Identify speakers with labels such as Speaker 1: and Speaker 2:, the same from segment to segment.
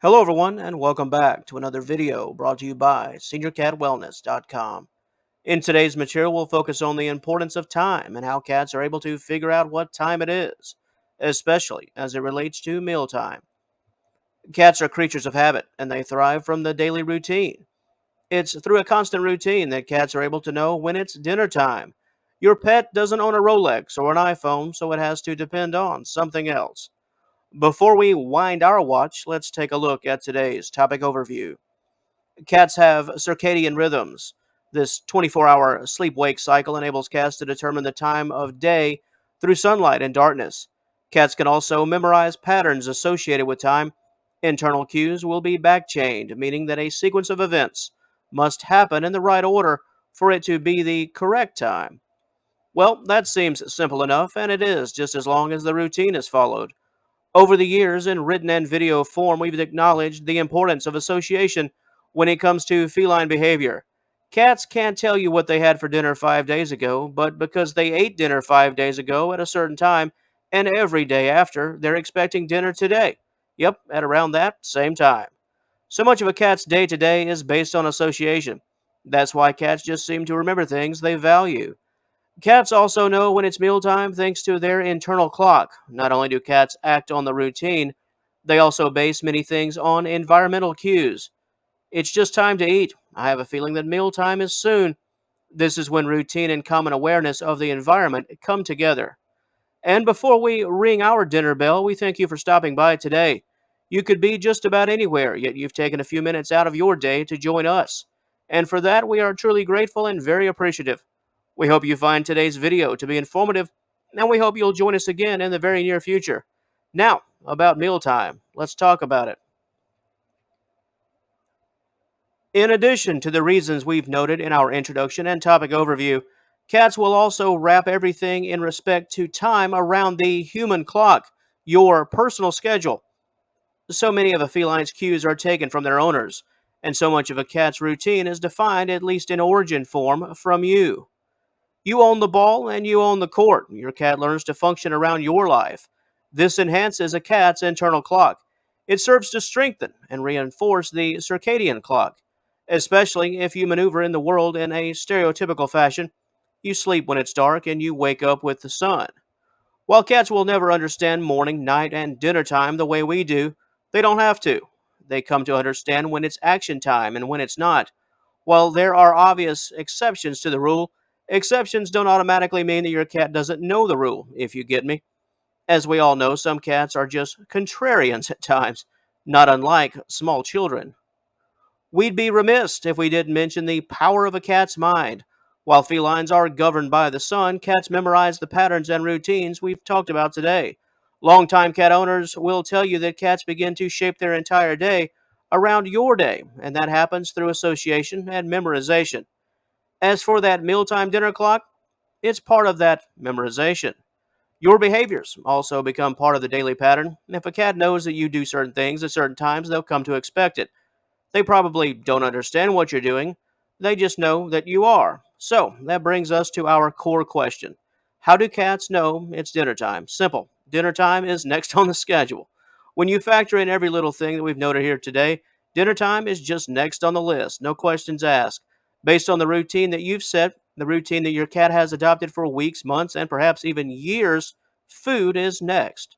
Speaker 1: Hello, everyone, and welcome back to another video brought to you by SeniorCatWellness.com. In today's material, we'll focus on the importance of time and how cats are able to figure out what time it is, especially as it relates to mealtime. Cats are creatures of habit, and they thrive from the daily routine. It's through a constant routine that cats are able to know when it's dinner time. Your pet doesn't own a Rolex or an iPhone, so it has to depend on something else. Before we wind our watch, let's take a look at today's topic overview. Cats have circadian rhythms. This 24-hour sleep wake cycle enables cats to determine the time of day through sunlight and darkness. Cats can also memorize patterns associated with time. Internal cues will be backchained, meaning that a sequence of events must happen in the right order for it to be the correct time. Well, that seems simple enough, and it is, just as long as the routine is followed. Over the years, in written and video form, we've acknowledged the importance of association when it comes to feline behavior. Cats can't tell you what they had for dinner 5 days ago, but because they ate dinner 5 days ago at a certain time, and every day after, they're expecting dinner today. Yep, at around that same time. So much of a cat's day to day is based on association. That's why cats just seem to remember things they value. Cats also know when it's mealtime thanks to their internal clock. Not only do cats act on the routine, they also base many things on environmental cues. It's just time to eat. I have a feeling that mealtime is soon. This is when routine and common awareness of the environment come together. And before we ring our dinner bell, we thank you for stopping by today. You could be just about anywhere, yet you've taken a few minutes out of your day to join us. And for that, we are truly grateful and very appreciative. We hope you find today's video to be informative, and we hope you'll join us again in the very near future. Now, about mealtime. Let's talk about it. In addition to the reasons we've noted in our introduction and topic overview, cats will also wrap everything in respect to time around the human clock, your personal schedule. So many of a feline's cues are taken from their owners, and so much of a cat's routine is defined, at least in origin form, from you. You own the ball and you own the court. Your cat learns to function around your life. This enhances a cat's internal clock. It serves to strengthen and reinforce the circadian clock, especially if you maneuver in the world in a stereotypical fashion. You sleep when it's dark and you wake up with the sun. While cats will never understand morning, night, and dinner time the way we do, they don't have to. They come to understand when it's action time and when it's not. While there are obvious exceptions to the rule, exceptions don't automatically mean that your cat doesn't know the rule, if you get me. As we all know, some cats are just contrarians at times, not unlike small children. We'd be remiss if we didn't mention the power of a cat's mind. While felines are governed by the sun, cats memorize the patterns and routines we've talked about today. Longtime cat owners will tell you that cats begin to shape their entire day around your day, and that happens through association and memorization. As for that mealtime dinner clock, it's part of that memorization. Your behaviors also become part of the daily pattern. If a cat knows that you do certain things at certain times, they'll come to expect it. They probably don't understand what you're doing, they just know that you are. So, that brings us to our core question. How do cats know it's dinner time? Simple. Dinner time is next on the schedule. When you factor in every little thing that we've noted here today, dinner time is just next on the list, no questions asked. Based on the routine that you've set, the routine that your cat has adopted for weeks, months, and perhaps even years, food is next.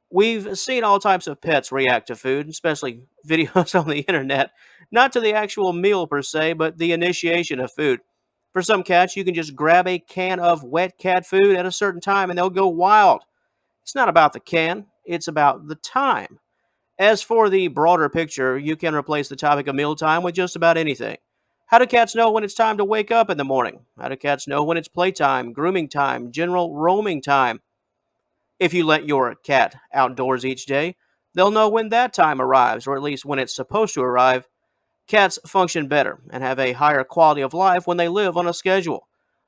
Speaker 1: We've seen all types of pets react to food, especially videos on the internet. Not to the actual meal per se, but the initiation of food. For some cats, you can just grab a can of wet cat food at a certain time and they'll go wild. It's not about the can, it's about the time. As for the broader picture, you can replace the topic of mealtime with just about anything. How do cats know when it's time to wake up in the morning? How do cats know when it's playtime, grooming time, general roaming time? If you let your cat outdoors each day, they'll know when that time arrives, or at least when it's supposed to arrive. Cats function better and have a higher quality of life when they live on a schedule.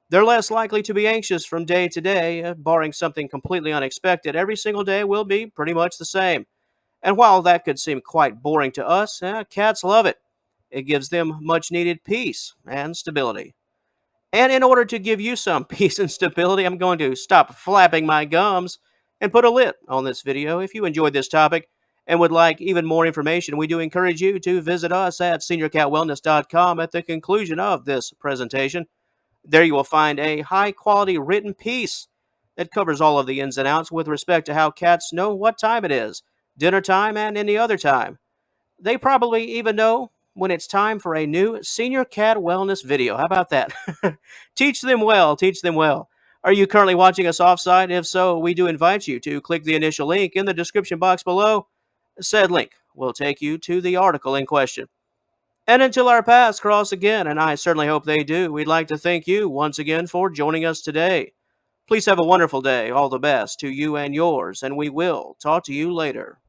Speaker 1: They're less likely to be anxious from day to day, barring something completely unexpected. Every single day will be pretty much the same. And while that could seem quite boring to us, cats love it. It gives them much needed peace and stability. And in order to give you some peace and stability, I'm going to stop flapping my gums and put a lid on this video. If you enjoyed this topic and would like even more information, we do encourage you to visit us at seniorcatwellness.com at the conclusion of this presentation. There you will find a high quality written piece that covers all of the ins and outs with respect to how cats know what time it is, dinner time, and any other time. They probably even know when it's time for a new senior cat wellness video. How about that? Teach them well, teach them well. Are you currently watching us offsite? If so, we do invite you to click the initial link in the description box below. Said link will take you to the article in question. And until our paths cross again, and I certainly hope they do, we'd like to thank you once again for joining us today. Please have a wonderful day. All the best to you and yours, and we will talk to you later.